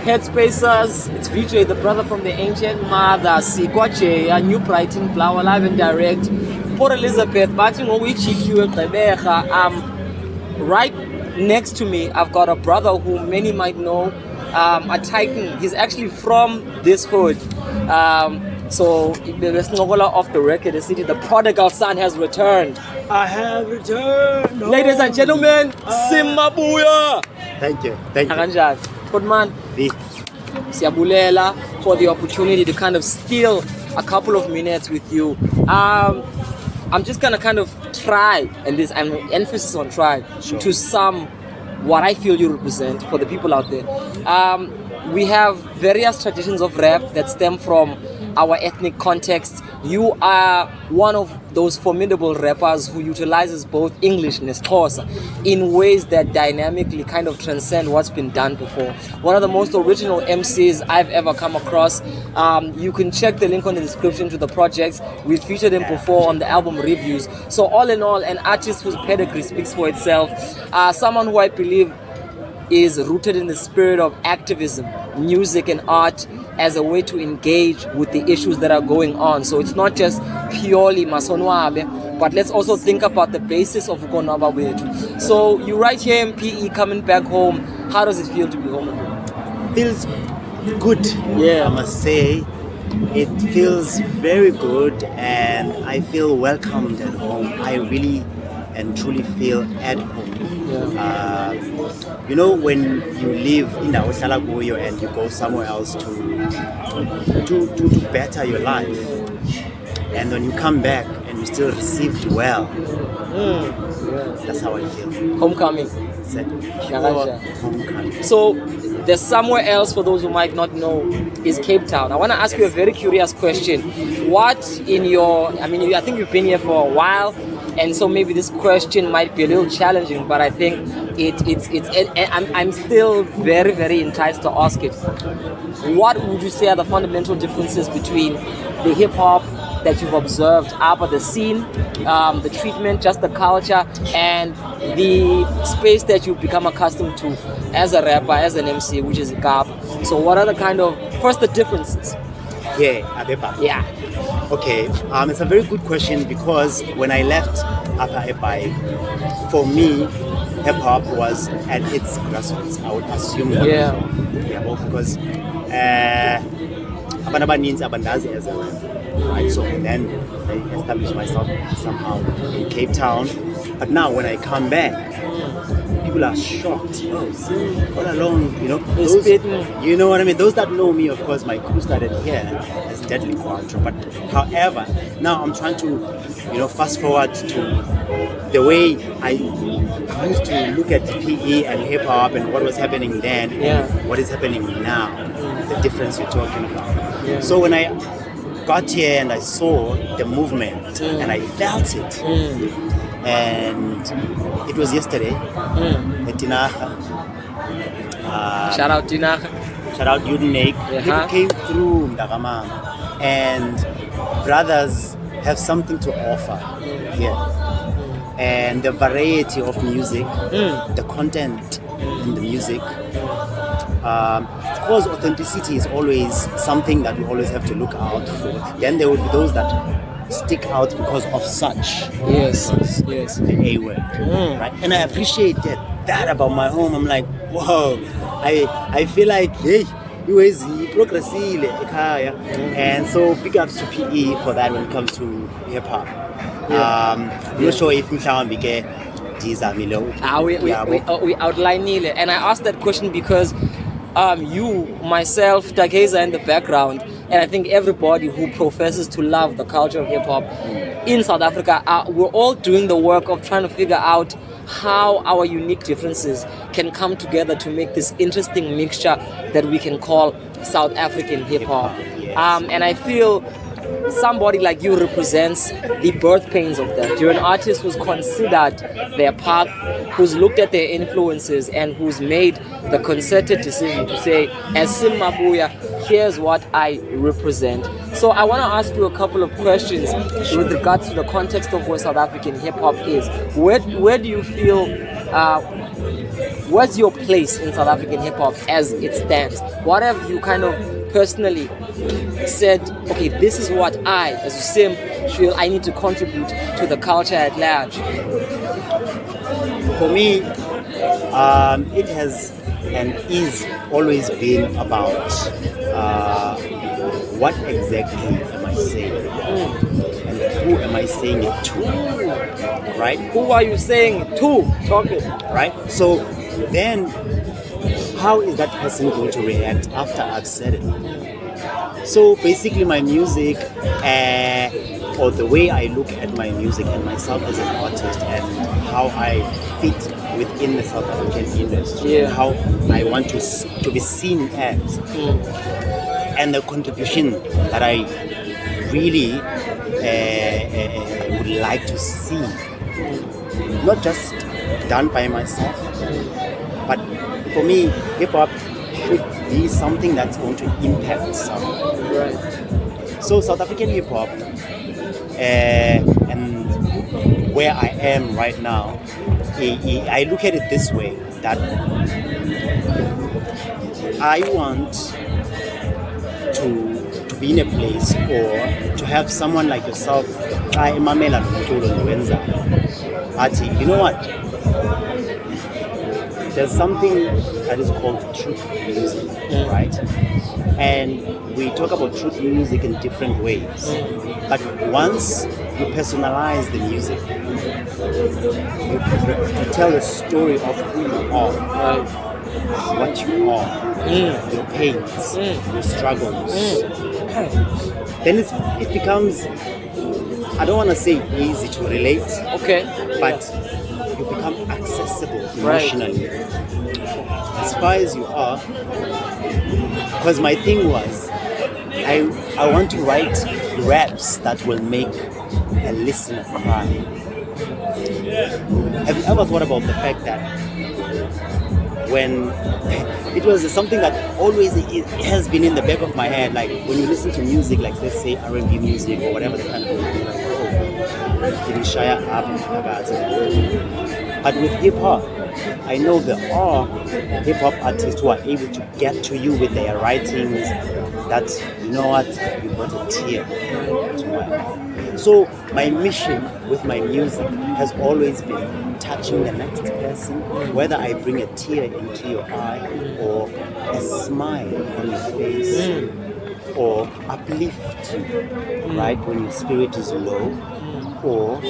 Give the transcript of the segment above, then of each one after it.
Headspacers, it's VJ, the brother from the ancient mother. Sikwache, a New Brighton, Flower, live and direct. Port Elizabeth, Martin Owichi, right next to me, I've got a brother who many might know, a Titan. He's actually from this hood. So, off the record, the city, the prodigal son has returned. I have returned. Ladies and gentlemen, Simphiwe Mabuya. Thank you. Thank you. Good man. Siyabulela for the opportunity to kind of steal a couple of minutes with you. I'm just gonna kind of try, and this I'm emphasis on try, Sure. to sum what I feel you represent for the people out there. We have various traditions of rap that stem from our ethnic context. You are one of those formidable rappers who utilizes both English and Xhosa in ways that dynamically kind of transcend what's been done before. One of the most original MCs I've ever come across. You can check the link on the description to the projects. We've featured him before on the album reviews. So all in all, an artist whose pedigree speaks for itself. Someone who I believe is rooted in the spirit of activism, music and art as a way to engage with the issues that are going on. So it's not just purely masonwabe, but let's also think about the basis of ukonwaba wethu. So you right here in PE, coming back home. How does it feel to be home? Feels good. Yeah. I must say, it feels very good, and I feel welcomed at home. I really and truly feel at home. Yeah. You know, when you live in Ohlalakuyo and you go somewhere else to better your life, and when you come back and you're still received well, that's how I feel. Homecoming. Homecoming. So there's somewhere else, for those who might not know, is Cape Town. I want to ask you a very curious question. What in your, I think you've been here for a while, and so maybe this question might be a little challenging, but I think I'm still very, very enticed to ask it. What would you say are the fundamental differences between the hip hop that you've observed up at the scene, the treatment, just the culture, and the space that you've become accustomed to as a rapper, as an MC, which is Gap? So what are the kind of, first the differences? Yeah, Abepa. Yeah. Okay, it's a very good question, because when I left Upper Epai, for me, hip hop was at its grassroots. I would assume that. Yeah. Because abantu abaninzi abandazi as a rapper, right? So then I established myself somehow in Cape Town. But now when I come back, people are shocked. Oh, see, all along, you know, you know what I mean? Those that know me, of course, my crew started here as Deadly Quattro. But however, now I'm trying to, fast forward to the way I used to look at PE and hip hop and what was happening then, and what is happening now, the difference you're talking about. Yeah. So when I got here and I saw the movement and I felt it, and it was yesterday at Tinaha. Shout out Tinaha. Shout out Udinake. People came through Ndagama, and brothers have something to offer here. And the variety of music, the content in the music. Of course, authenticity is always something that we always have to look out for. Then there will be those that stick out because of such. Yes. The A word, right? And I appreciate that about my home. I'm like, whoa, I feel like, hey, you is progressive, and so big ups to PE for that when it comes to hip hop. I'm not sure if we outline Nile, and I asked that question because you, myself, Takeza in the background, and I think everybody who professes to love the culture of hip hop in South Africa, we're all doing the work of trying to figure out how our unique differences can come together to make this interesting mixture that we can call South African hip hop. And I feel somebody like you represents the birth pains of that. You're an artist who's considered their path, who's looked at their influences, and who's made the concerted decision to say, as Simphiwe Mabuya, here's what I represent. So I want to ask you a couple of questions with regards to the context of where South African hip hop is. Where do you feel what's your place in South African hip hop as it stands? What have you kind of personally said, okay, this is what I, as a Sim, feel I need to contribute to the culture at large? For me, it has and is always been about what exactly am I saying and who am I saying it to, right? Who are you saying to? Talking. Right? So then, how is that person going to react after I've said it? So basically, my music, or the way I look at my music and myself as an artist, and how I fit within the South African industry, and how I want to be seen as, and the contribution that I really would like to see, not just done by myself, but for me, hip hop should be something that's going to impact someone. Right. So South African hip hop, and where I am right now, I look at it this way, that I want to be in a place, or to have someone like yourself, you know what? There's something that is called truth music, right? And we talk about truth music in different ways. But once you personalize the music, you tell the story of who you are, what you are, your pains, your struggles. Then it becomes, I don't want to say easy to relate, but you become accessible emotionally, as far as you are. Because my thing was, I want to write raps that will make a listener cry. Have you ever thought about the fact that when it was something that always it has been in the back of my head, like when you listen to music, like let's say R&B music or whatever the kind of music, like, it is shaya up and but with hip hop, I know there are hip hop artists who are able to get to you with their writings that, you know what, you brought a tear to my eye. So my mission with my music has always been touching the next person, whether I bring a tear into your eye or a smile on your face, or uplift you, right, when your spirit is low, or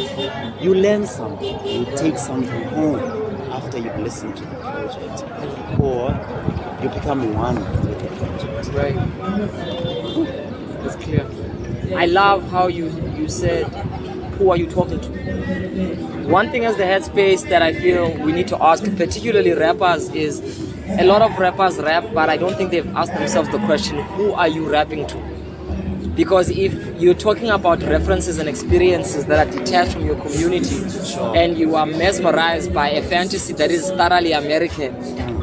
you learn something, you take something home after you've listened to the project, or you become one with the project. Right. It's clear. I love how you said, who are you talking to? One thing as the headspace that I feel we need to ask, particularly rappers, is a lot of rappers rap, but I don't think they've asked themselves the question, who are you rapping to? Because if you're talking about references and experiences that are detached from your community, and you are mesmerized by a fantasy that is thoroughly American,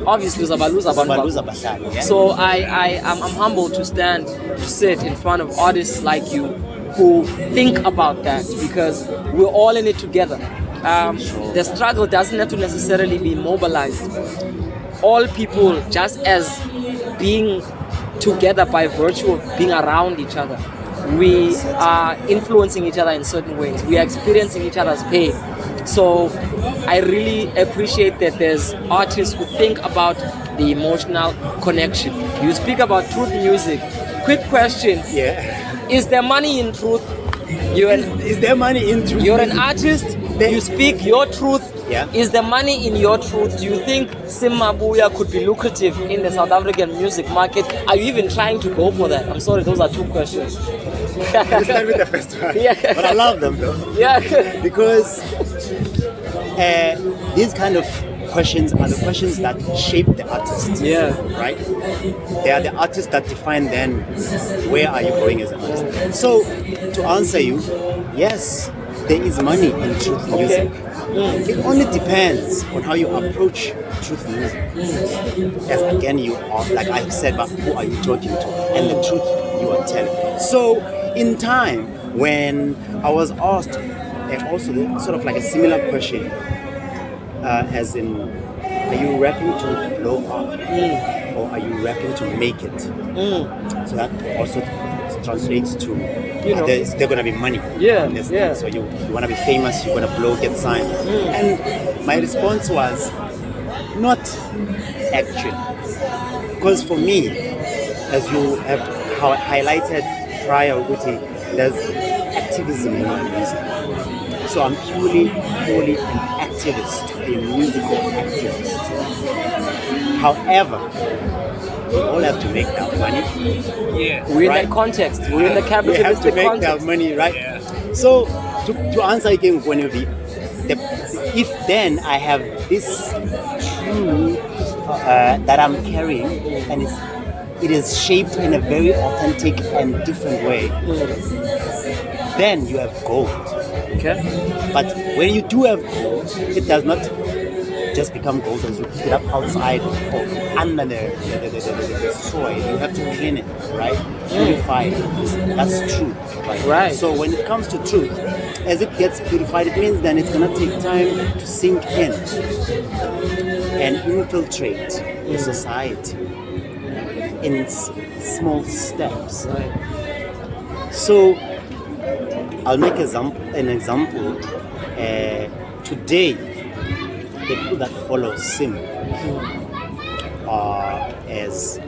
obviously uzabaluza abantu. So I'm humbled to sit in front of artists like you who think about that, because we're all in it together. The struggle doesn't have to necessarily be mobilized. All people, just as being together by virtue of being around each other, we are influencing each other in certain ways. We are experiencing each other's pain. So I really appreciate that there's artists who think about the emotional connection. You speak about truth music. Quick question. Is there money in truth? Is there money in truth? You're an artist. You speak your truth. Yeah. Is there money in your truth? Do you think Simphiwe Mabuya could be lucrative in the South African music market? Are you even trying to go for that? I'm sorry, those are two questions. Let's start with the first one. But I love them though. Because these kind of questions are the questions that shape the artist. Right? They are the artists that define then where are you going as an artist. So to answer you, yes, there is money in truth music. It only depends on how you approach truth music. As again, you are, like I said, but who are you talking to? And the truth you are telling. So in time, when I was asked also sort of like a similar question, as in are you rapping to blow up, or are you rapping to make it? So that also translates to there's going to be money. So you want to be famous, you want to blow, get signed. And my response was not actually, because for me, as you have highlighted prior, Uguti, there's activism in my music. So I'm purely an activist, a musical activist. However, we all have to make that money. We're in that context. We're in the capitalistic context. We have to make that money, right? So to answer again, if then I have this truth that I'm carrying, and it is shaped in a very authentic and different way, then you have gold. Okay. But when you do have gold, it does not just become gold as you pick it up outside or under the soil. You have to clean it, right? Purify it. That's truth. Right. So when it comes to truth, as it gets purified, it means then it's going to take time to sink in and infiltrate the society in small steps. Right. So I'll make an example. Today, the people that follow Sim are as,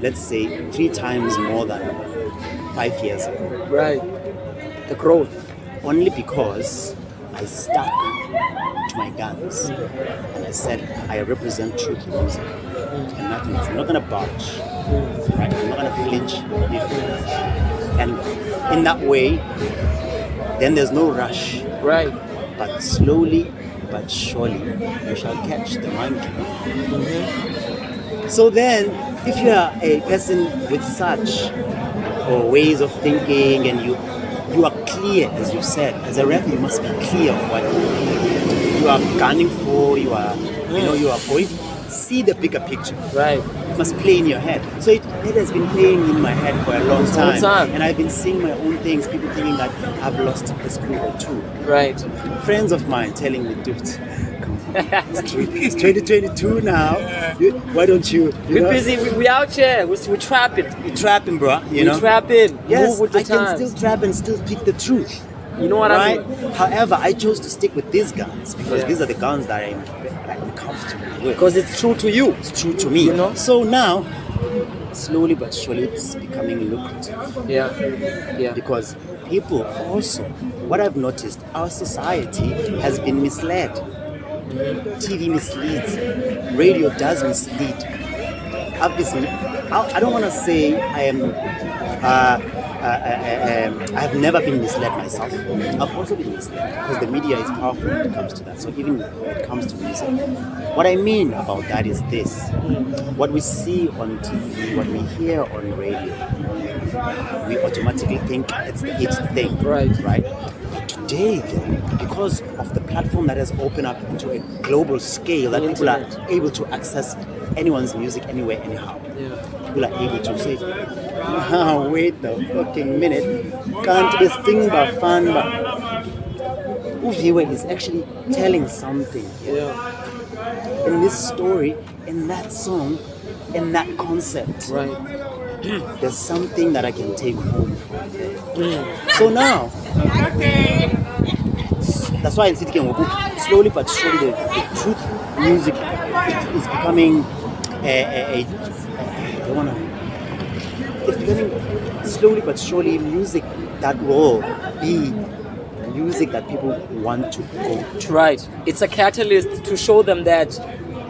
let's say, 3 times more than 5 years ago. Right. The growth. Only because I stuck to my guns and I said I represent truth in music and nothing else. I'm not gonna budge, right? I'm not gonna flinch. And in that way, then there's no rush. Right. But slowly but surely you shall catch the monkey. So then, if you are a person with such ways of thinking and you are clear, as you said, as a rapper you must be clear of what you are gunning for, you are going, see the bigger picture. Right. It must play in your head. So it has been playing in my head for a long time. And I've been seeing my own things, people thinking that I've lost a screw or two. Right. Friends of mine telling me, dude, it's 2022 now. Why don't you? We're busy. We out here. We're trapping. We're trapping, bro. We're trapping. Yes, move with the I can times. still trap and still speak the truth. You know what I mean? However, I chose to stick with these guns because these are the guns that I'm comfortable with. Because it's true to you. It's true to me. You know? So now, slowly but surely, it's becoming lucrative. Yeah. Because people also, what I've noticed, our society has been misled. TV misleads, radio does mislead. I don't want to say I am. I have never been misled myself. I've also been misled because the media is powerful when it comes to that. So even when it comes to music, what I mean about that is this: what we see on TV, what we hear on radio, we automatically think it's the it thing, right? But today, because of the platform that has opened up into a global scale, that people are able to access anyone's music anywhere, anyhow. People are able to say, wait the fucking minute, can't this thing be fun? But Viwe is actually telling something in this story, in that song, in that concept. Right. There's something that I can take home from there. So now, that's why in City slowly but surely the truth music is becoming it's becoming slowly but surely music that will be music that people want to go to. Right. It's a catalyst to show them that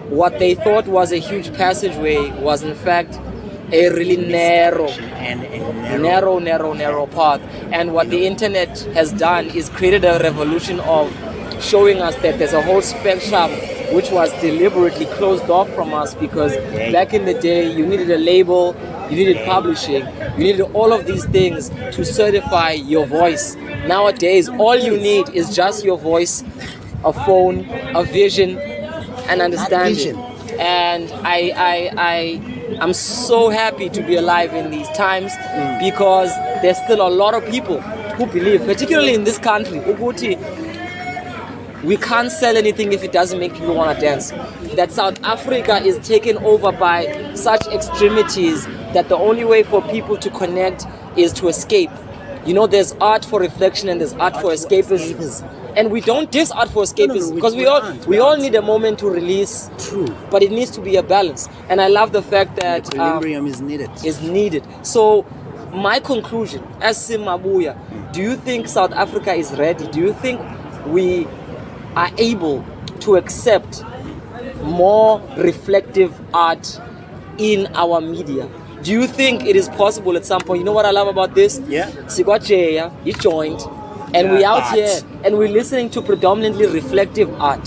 what they thought was a huge passageway was in fact a really narrow path. And what the internet has done is created a revolution of showing us that there's a whole spectrum which was deliberately closed off from us, because back in the day you needed a label, you needed publishing, you needed all of these things to certify your voice. Nowadays all you need is just your voice, a phone, a vision, and understanding. And I'm so happy to be alive in these times, because there's still a lot of people who believe, particularly in this country, ukuthi we can't sell anything if it doesn't make people want to dance. That South Africa is taken over by such extremities that the only way for people to connect is to escape. You know, there's art for reflection and there's art for escapism. And we don't diss art for escapism because we all need a moment to release. True. But it needs to be a balance. And I love the fact that equilibrium is needed. So my conclusion, as Mabuya, do you think South Africa is ready? Do you think we are able to accept more reflective art in our media? Do you think it is possible at some point? You know what I love about this? Yeah. Sigwacheya, you joined, and we out here and we're listening to predominantly reflective art.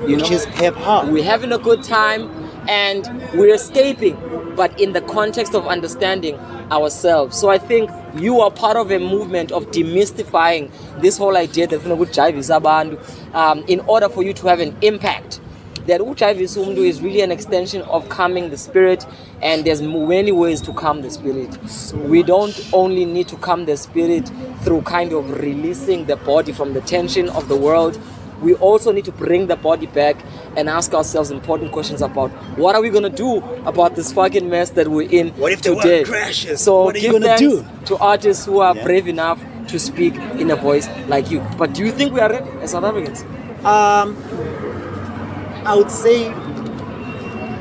Which is hip hop. We're having a good time and we're escaping, but in the context of understanding ourselves. So I think you are part of a movement of demystifying this whole idea that in order for you to have an impact. That uJavis Umdu is really an extension of calming the spirit, and there's many ways to calm the spirit. We don't only need to calm the spirit through kind of releasing the body from the tension of the world. We also need to bring the body back and ask ourselves important questions about what are we going to do about this fucking mess that we're in what if the today. world crashes? So what are you give going to do? To artists who are brave enough to speak in a voice like you. But do you think we are ready as South Africans? I would say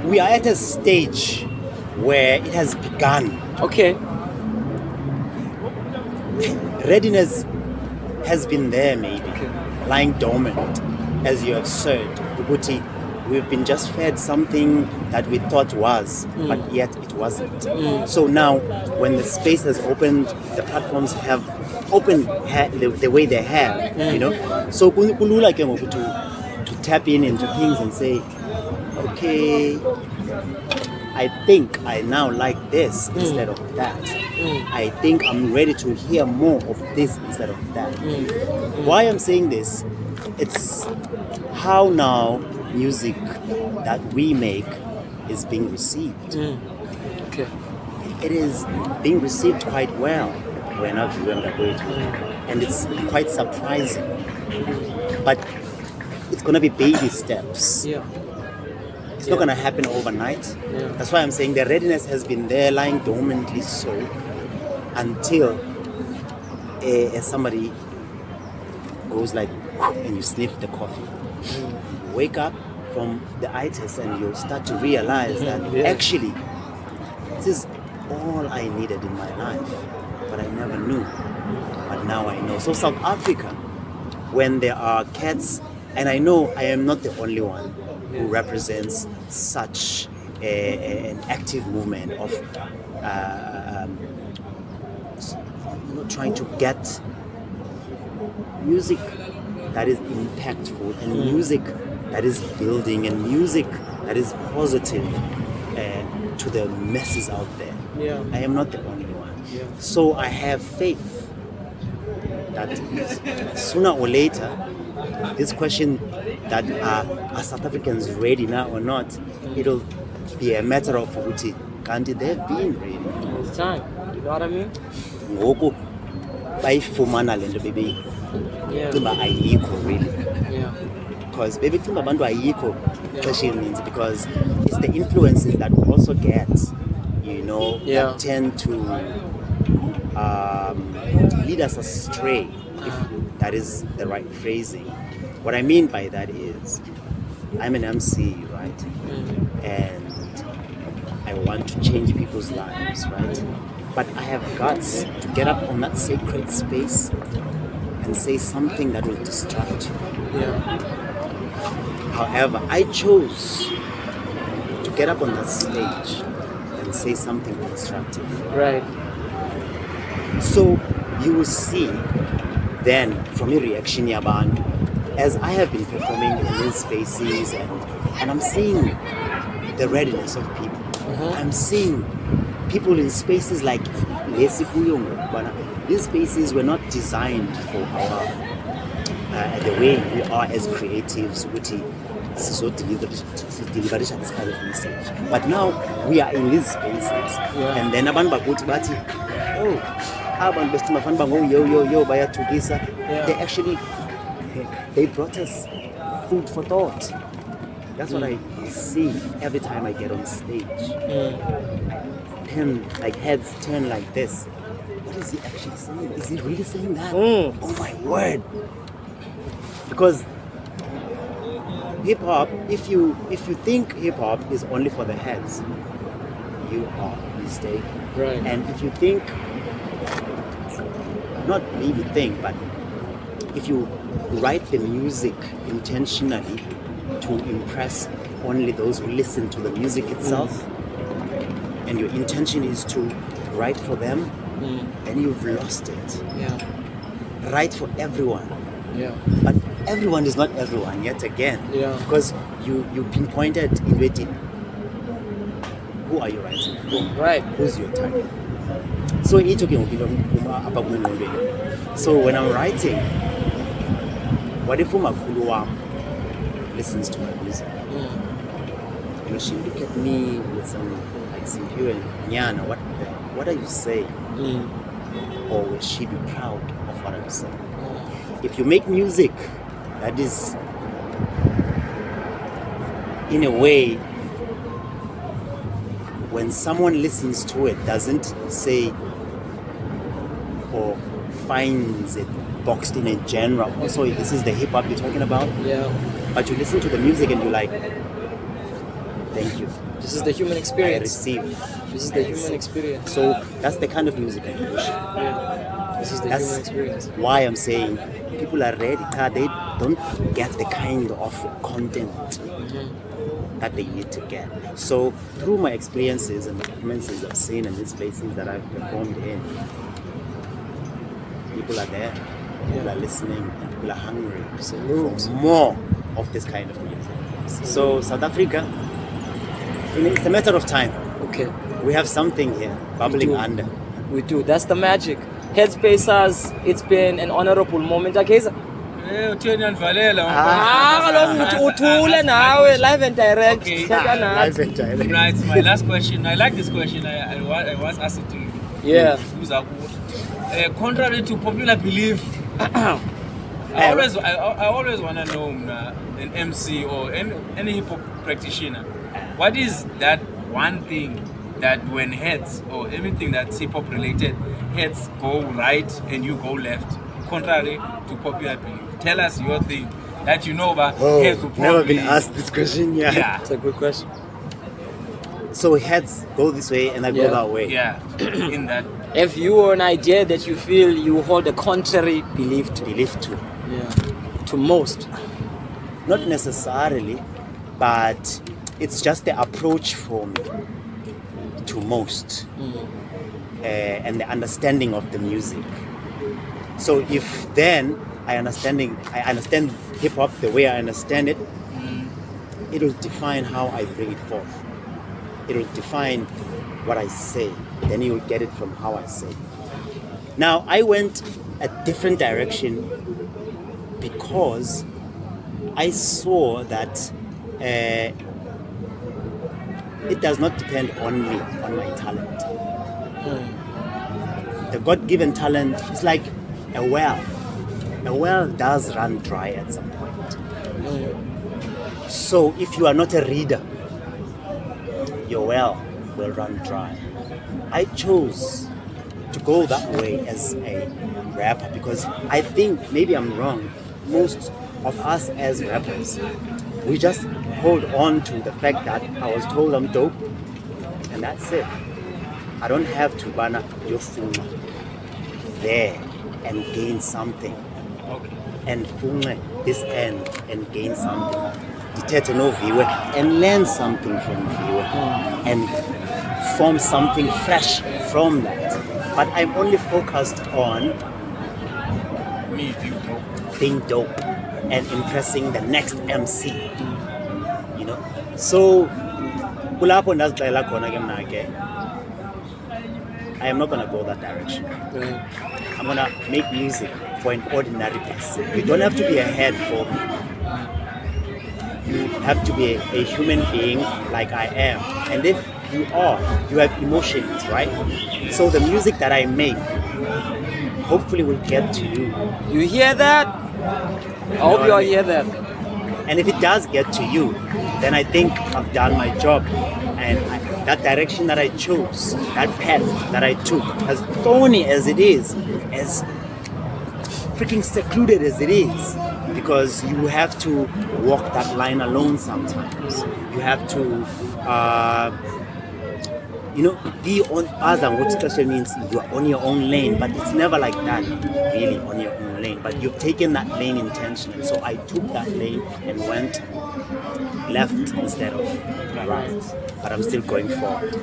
we are at a stage where it has begun. Okay. Readiness has been there, maybe, Okay. lying dormant, as you have said. Uguti, we've been just fed something that we thought was, but yet it wasn't. So now, when the space has opened, the platforms have opened the way they have, you know. So kulula ke ngoku to tap into things and say, okay, I think I now like this instead of that. I think I'm ready to hear more of this instead of that. Why I'm saying this, it's how now music that we make is being received. Okay. It is being received quite well when I've and it's quite surprising. But it's gonna be baby steps. Yeah. It's not gonna happen overnight. Yeah. That's why I'm saying the readiness has been there, lying dormantly so, until somebody goes like, and you sniff the coffee. Wake up from the itis and you'll start to realize that actually this is all I needed in my life, but I never knew. But now I know. So South Africa, when there are cats, and I know I am not the only one who represents such an active movement of trying to get music that is impactful and music that is building and music that is positive to the masses out there. Yeah. I am not the only one. Yeah. So I have faith that sooner or later, this question that are South Africans ready now or not, it'll be a matter of uti kanti they've been ready. It's time. You know what I mean? Ngoku bayifumana le nto bebeyicinga ayikho really. Yeah. Because bebecinga abantu ayikho xesha elininzi, because it's the influences that we also get, you know, that tend to lead us astray, if that is the right phrasing. What I mean by that is, I'm an MC, right? And I want to change people's lives, right? But I have guts to get up on that sacred space and say something that will distract you. Yeah. However, I chose to get up on that stage and say something constructive. Right. So you will see then from your reaction yabantu, as I have been performing in these spaces and I'm seeing the readiness of people. I'm seeing people in spaces like these spaces were not designed for our the way we are as creatives, so deliver this kind of message. But now we are in these spaces, and then abantu bakuthi bathi, oh, abantu bestima fan bango yo bayatugisa. They actually they brought us food for thought. That's what I see every time I get on stage. Heads turn like this. What is he actually saying? Is he really saying that? Oh my word! Because hip hop, if you think hip hop is only for the heads, you are mistaken. Right. And if you think, not maybe think, but if you write the music intentionally to impress only those who listen to the music itself, and your intention is to write for them, then you've lost it. Yeah. Write for everyone. Yeah. But everyone is not everyone yet again. Yeah. Because you pinpointed in waiting. Who are you writing for? Right. Who's your target? So so when I'm writing, what if umakhulu wam listens to my music? You know, she look at me with some like Simphiwe Nyana, what are you saying? Or will she be proud of what I'm saying? If you make music that is in a way, when someone listens to it, doesn't say or finds it boxed in a genre, also this is the hip hop you're talking about, but you listen to the music and you're like, thank you. This is the human I experience. receive. This is the human experience. So that's the kind of music I push. This is the That's human experience. why I'm saying people are ready, they don't get the kind of content that they need to get. So through my experiences and the performances I've seen in these places that I've performed in, people are there, people are listening, and people are hungry for more of this kind of music. So South Africa, it's a matter of time. Okay. We have something here bubbling under. We do. That's the magic. Headspacers, it's been an honorable moment. Akeza. Uthule nawe live and direct. Okay. Live and direct. Right, my last question. I like this question. I was asked it to you. Yeah. Contrary to popular belief, I always want to know an MC or any hip hop practitioner, what is that one thing that when heads or anything that's hip hop related, heads go right and you go left, contrary to popular belief? Tell us your thing that you know about heads. Will Never been asked this question. Yeah. It's a good question. So heads go this way and I go that way. Yeah. In that. If you or an idea that you feel you hold a contrary belief to. Yeah. To most. Not necessarily, but it's just the approach for me to most, and the understanding of the music. So if then I understand hip hop the way I understand it, it will define how I bring it forth. It will define what I say. Then you will get it from how I say it. Now I went a different direction because I saw that it does not depend only on my talent. The God-given talent is like a well. A well does run dry at some point. So if you are not a reader, your well will run dry. I chose to go that way as a rapper because I think, maybe I'm wrong, most of us as rappers, we just hold on to the fact that I was told I'm dope, and that's it. I don't have to banner your funga there and gain something. Okay. And funga this end and gain something. Dithethe no Viwe and learn something from Viwe and form something fresh from that. But I'm only focused on Me, being dope and impressing the next MC. You know? So kulapho ndazixela khona ke mna ke, I am not gonna go that direction. Right. I'm gonna make music for an ordinary person. You don't have to be a head for me. You have to be a human being like I am. And if you are, you have emotions, right? So the music that I make hopefully will get to you. You hear that? I hope you all hear that. And if it does get to you, then I think I've done my job. And that direction that I chose, that path that I took, as thorny as it is, as freaking secluded as it is, because you have to walk that line alone sometimes. You have to, be on other, what special means you are on your own lane, but it's never like that, really, on your own lane. But you've taken that lane intentionally. So I took that lane and went left instead of right. But I'm still going forward.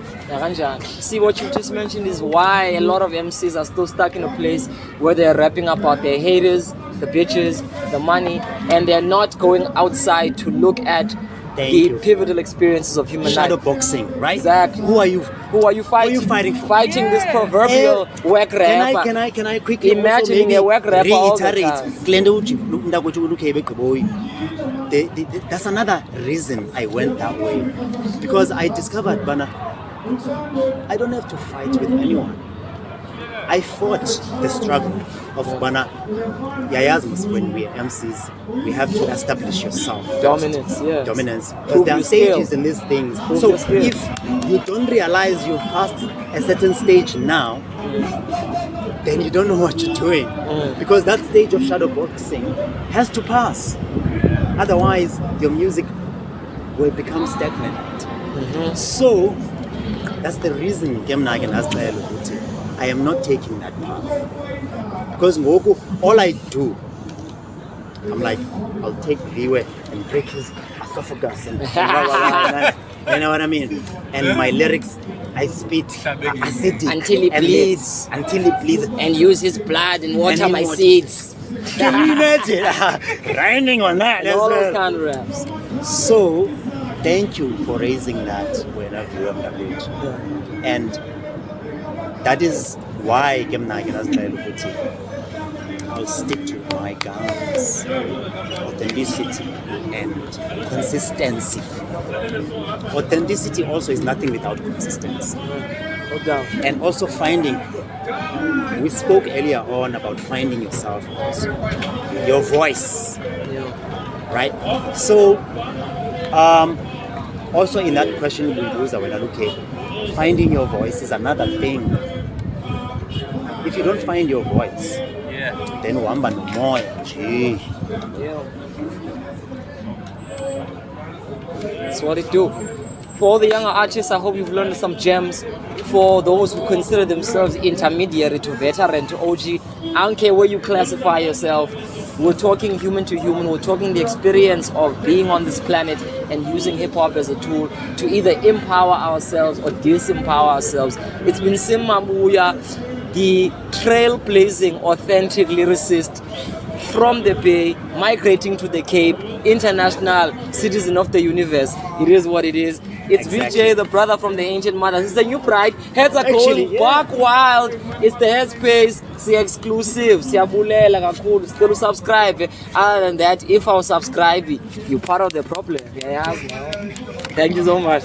See, what you just mentioned is why a lot of MCs are still stuck in a place where they're rapping about their haters, the bitches, the money, and they're not going outside to look at pivotal experiences of human life. Shadow boxing, right? Exactly. Who are you fighting? Who are you fighting for? Fighting this proverbial whack rapper. Can I quickly imagining a whack rapper all the time? That's another reason I went that way, because I discovered, Bana, I don't have to fight with anyone. I fought the struggle of Bana. Yayasmus, when we're MCs, we have to establish yourself. Dominance, yes. Dominance. Because there are stages in these things. So if you don't realize you've passed a certain stage now, then you don't know what you're doing. Because that stage of shadow boxing has to pass. Otherwise, your music will become stagnant. So that's the reason I am not taking that path. Because all I do, I'm like, I'll take Viwe and break his esophagus and you know what I mean? And my lyrics, I spit acidic until he bleeds. And use his blood and water my seeds. Can you imagine? Grinding on that. All those kind of raps. So, thank you for raising that whenever you have And that is why I'll stick to my guns. Authenticity and consistency. Authenticity also is nothing without consistency. No doubt. And also finding, we spoke earlier on about finding yourself also. Your voice. Right? So, also in that question, finding your voice is another thing. If you don't find your voice, then wamba no more. That's what it do. For all the younger artists, I hope you've learned some gems. For those who consider themselves intermediary to veteran to OG, I don't care where you classify yourself. We're talking human to human. We're talking the experience of being on this planet and using hip-hop as a tool to either empower ourselves or disempower ourselves. It's been Simphiwe Mabuya, the trailblazing, authentic lyricist from the Bay, migrating to the Cape, international citizen of the universe. It is what it is. It's Vijay, the brother from the ancient mothers. It's the new pride. Heads are going back wild. It's the headspace. See exclusive. Siyabulela kakhulu. Still subscribe. Other than that, if I subscribe, you're part of the problem. Thank you so much.